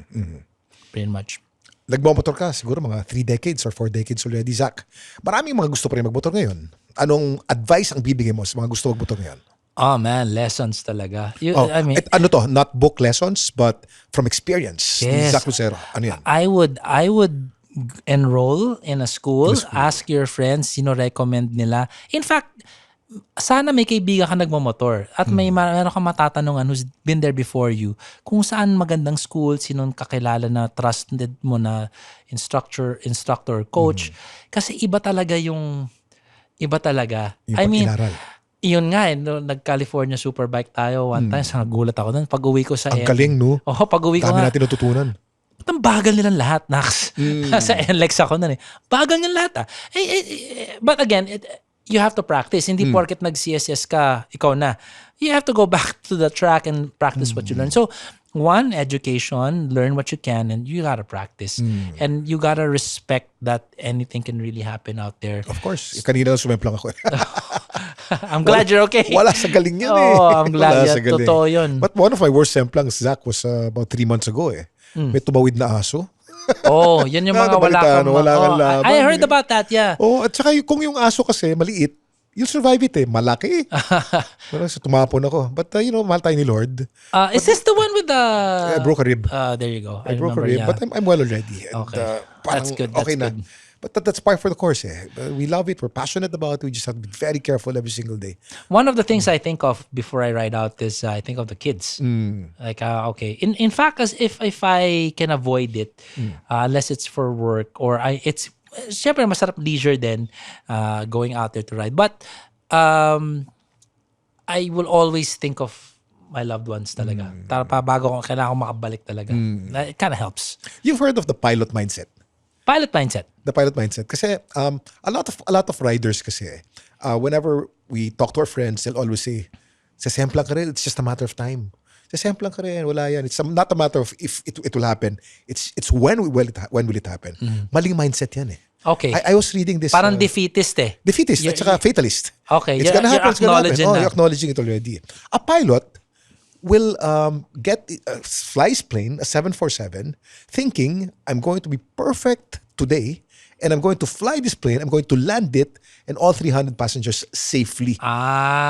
Pretty much. Nagmamotor ka siguro mga 3 decades or 4 decades already, Zach. Maraming mga gusto pa rin magmotor ngayon. Anong advice ang bibigay mo sa mga gusto magmotor ngayon? Oh man, lessons talaga. I mean, ano to? Not book lessons, but from experience. Ni Yes. Zach Lucero. Ano yan? I would enroll in a school, ask your friends sino recommend nila. In fact, sana may kaibigan ka nagmamotor at meron kang matatanungan who's been there before you kung saan magandang school, sinong kakilala na trusted mo na instructor, coach. Kasi iba talaga. Yung I mean, pag-inaral. yun nga no, nag-California Superbike tayo one time, sa nagulat ako doon. Pag-uwi ko sa Ang galing, no? pag-uwi ko Dami nga. natin natutunan. Ba't ang bagal nilang lahat, Nax? Sa NLEX ako nun Bagal nilang lahat But again, you have to practice. Hindi porket nag-CSS ka, ikaw na. You have to go back to the track and practice what you learn. So, one, education, learn what you can, and you gotta practice. And you gotta respect that anything can really happen out there. Of course. Kanina sumemplang ako. I'm glad you're okay. Wala sa galing yan Oh, I'm glad Wala yan. sa galing. Totoo yun. But one of my worst semplangs, Zach, was about 3 months ago May tumawid na aso. Oh, yan yung mga wala Nabalita, kang... wala kang laban, I heard about that, yeah. Oh, at saka kung yung aso kasi maliit, you'll survive it Malaki. Pero tumapon ako. But mahal tayo ni Lord. Is this the one with the... I broke a rib. There you go. I broke a rib, but I'm well already. And, Okay. parang That's good. Okay That's na. good. But that's part for the course We love it. We're passionate about it. We just have to be very careful every single day. One of the things I think of before I ride out is I think of the kids. Like, okay. In fact, as if I can avoid it, unless it's for work or it's syempre masarap leisure din going out there to ride. But I will always think of my loved ones talaga. Bago kailangan ko makabalik talaga. It kind of helps. You've heard of the pilot mindset. Pilot mindset. The pilot mindset. Kasi a lot of riders kasi, whenever we talk to our friends, they'll always say, sasemplang ka rin, it's just a matter of time. Sasemplang ka rin, wala yan. It's not a matter of if it will happen. It's when will it happen. Maling mindset yan Okay. I was reading this. Parang defeatist Defeatist at saka fatalist. Okay, It's you're- gonna happen. you're It's gonna happen. acknowledging na. You're acknowledging it already. A pilot will fly his plane, a 747, thinking, I'm going to be perfect today, and I'm going to fly this plane, I'm going to land it, and all 300 passengers safely.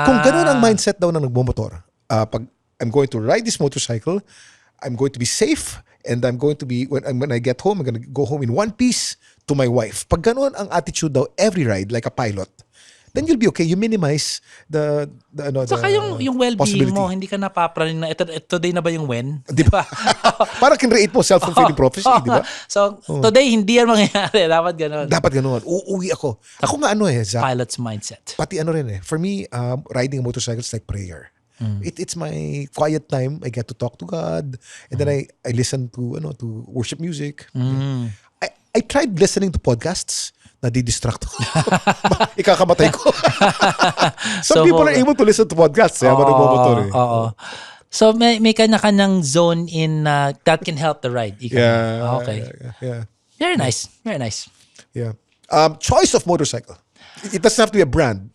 Kung ganun ang mindset daw ng nagmumotor, pag I'm going to ride this motorcycle, I'm going to be safe, and I'm going to be, when I get home, I'm going to go home in one piece to my wife. Pag ganun ang attitude daw, every ride, like a pilot, then you'll be okay. You minimize the Saka yung well-being possibility. mo, hindi ka napapraning na, today na ba yung when? Di ba? Parang kinreate mo self-fulfilling prophecy, di ba? So, today, hindi yan mangyayari. Dapat ganun. Dapat ganun. Uuwi ako. Ako nga Zach, Pilot's mindset. pati for me, riding a motorcycle is like prayer. It's my quiet time. I get to talk to God, and then I listen to worship music. I tried listening to podcasts. Nadidistract ako. Ikakamatay ko. Some So, people are able to listen to podcasts habang nagmamotor Oo. So, may kanya-kanyang zone in that can help the ride. Yeah. Okay. Yeah. Very nice. Very nice. Yeah. Choice of motorcycle. It doesn't have to be a brand.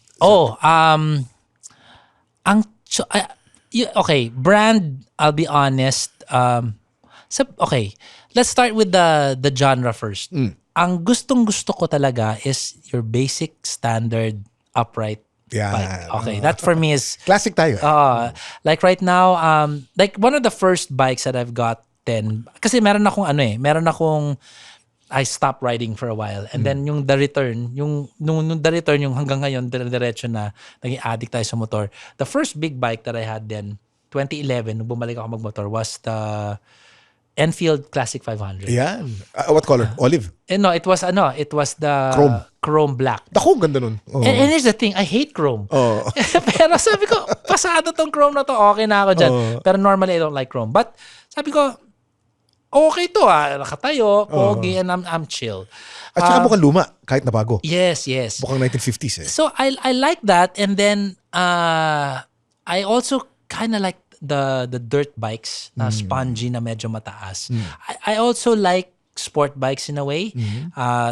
Okay, brand, I'll be honest. Okay, let's start with the genre first. Ang gustong-gusto ko talaga is your basic standard upright Yeah. bike. Okay, that for me is Classic tayo. like right now, like one of the first bikes that I've gotten, kasi meron akong I stopped riding for a while. And then yung the return, yung hanggang ngayon, diretso na, naging addict tayo sa motor. The first big bike that I had then, 2011, nung bumalik ako magmotor, was the Enfield Classic 500. Yan. What color? Olive? No, it was the chrome black. Ako, ang ganda nun. Oh. And here's the thing, I hate chrome. Oh. Pero sabi ko, pasado tong chrome na to, okay na ako dyan. Pero normally I don't like chrome. But sabi ko, okay to nakatayo, pogi, and I'm chill. At saka mukhang luma, kahit na bago. Yes. Mukhang 1950s eh. So I like that, and then I also kind of like the dirt bikes na spongy na medyo mataas. I also like sport bikes in a way.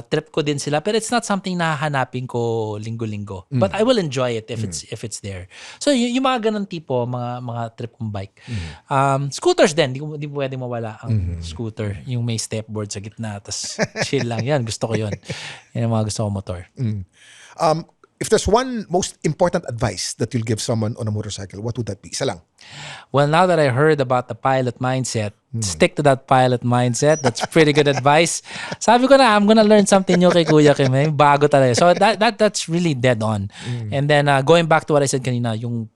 Trip ko din sila, pero it's not something na hahanapin ko linggo-linggo. But I will enjoy it if it's there. So yung mga ganun tipo, mga trip kong bike. Scooters din, di pwede mawala ang scooter. Yung may stepboard sa gitna, tas chill lang. Yan, gusto ko yun. Yan ang mga gusto ko motor. If there's one most important advice that you'll give someone on a motorcycle, what would that be? Isa lang. Well, now that I heard about the pilot mindset, stick to that pilot mindset. That's pretty good advice. Sabi ko na, I'm gonna learn something new kay Kuya Kim. Bago talaga. So that's really dead on. And then going back to what I said kanina, yung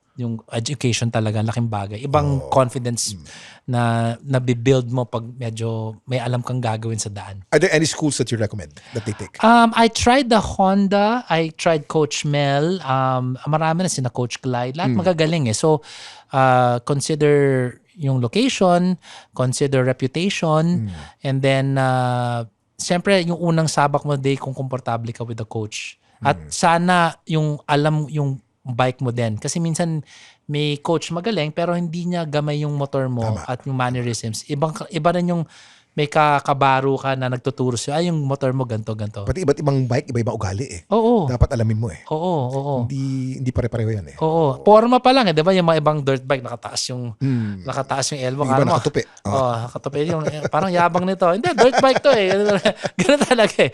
education talaga, laking bagay. Ibang confidence na nabibuild mo pag medyo may alam kang gagawin sa daan. Are there any schools that you recommend that they take? I tried the Honda. I tried Coach Mel. Marami na sina Coach Clyde. Lahat magagaling eh. So, consider yung location, consider reputation, and then, siyempre, yung unang sabak mo day kung komportable ka with the coach. At sana yung alam yung bike mo din. Kasi minsan may coach magaling pero hindi niya gamay yung motor mo. Tama. At yung mannerisms. Iba rin yung may kakabaro ka na nagtuturo sa'yo, yung motor mo ganto. Pati iba't ibang bike, iba-ibang ugali eh. Oo. Dapat alamin mo eh. Oo. Hindi pare-pareho yan eh. Oo. Forma pa lang eh. Diba yung mga ibang dirt bike, nakataas yung elbow. Yung iba nakatupi. Nakatupi. Yung, parang yabang nito. Hindi, dirt bike to eh. Ganun talaga eh.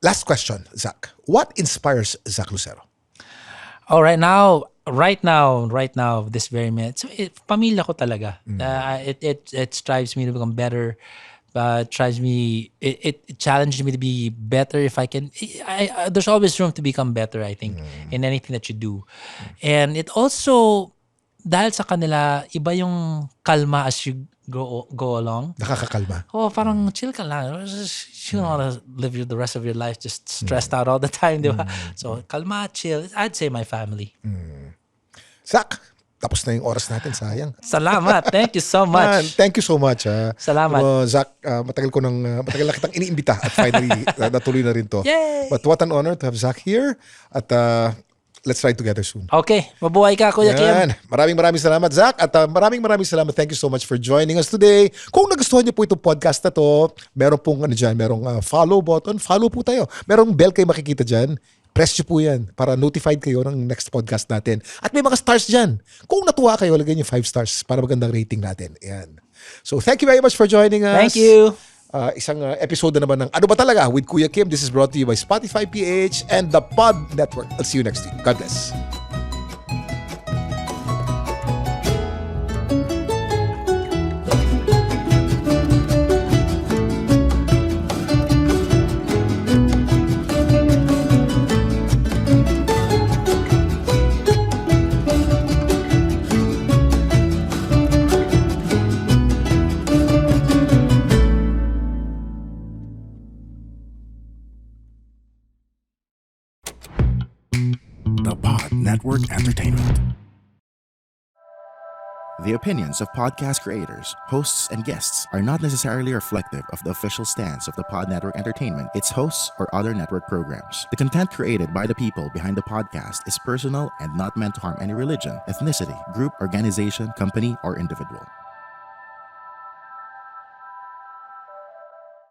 Last question, Zach. What inspires Zach Lucero? Oh, right now, this very minute. So, pamilya ko talaga. It strives me to become better. It challenges me to be better if I can. There's always room to become better, I think, in anything that you do. And it also, dahil sa kanila, iba yung kalma as you go along. Nakakakalma. Parang chill ka lang. You don't want to live the rest of your life just stressed out all the time, di ba? So, kalma, chill. I'd say my family. Zach, tapos na yung oras natin, sayang. Salamat. Thank you so much. Thank you so much. Salamat. Zach, matagal na kitang iniimbita at finally natuloy na rin to. Yay! But what an honor to have Zach here at let's ride together soon. Okay. Mabuhay ka, Kuya Kim. Maraming salamat, Zach. At maraming salamat. Thank you so much for joining us today. Kung nagustuhan niyo po itong podcast na to, meron pong merong follow button. Follow po tayo. Merong bell kayo makikita dyan. Press nyo po yan para notified kayo ng next podcast natin. At may mga stars dyan. Kung natuwa kayo, lagyan nyo 5 stars para magandang rating natin. Ayan. So thank you very much for joining us. Thank you. Isang episode na naman ng Ano Ba Talaga with Kuya Kim. This is brought to you by Spotify PH and the Pod Network. I'll see you next week. God bless. The Pod Network Entertainment. The opinions of podcast creators, hosts, and guests are not necessarily reflective of the official stance of the Pod Network Entertainment, its hosts, or other network programs. The content created by the people behind the podcast is personal and not meant to harm any religion, ethnicity, group, organization, company, or individual.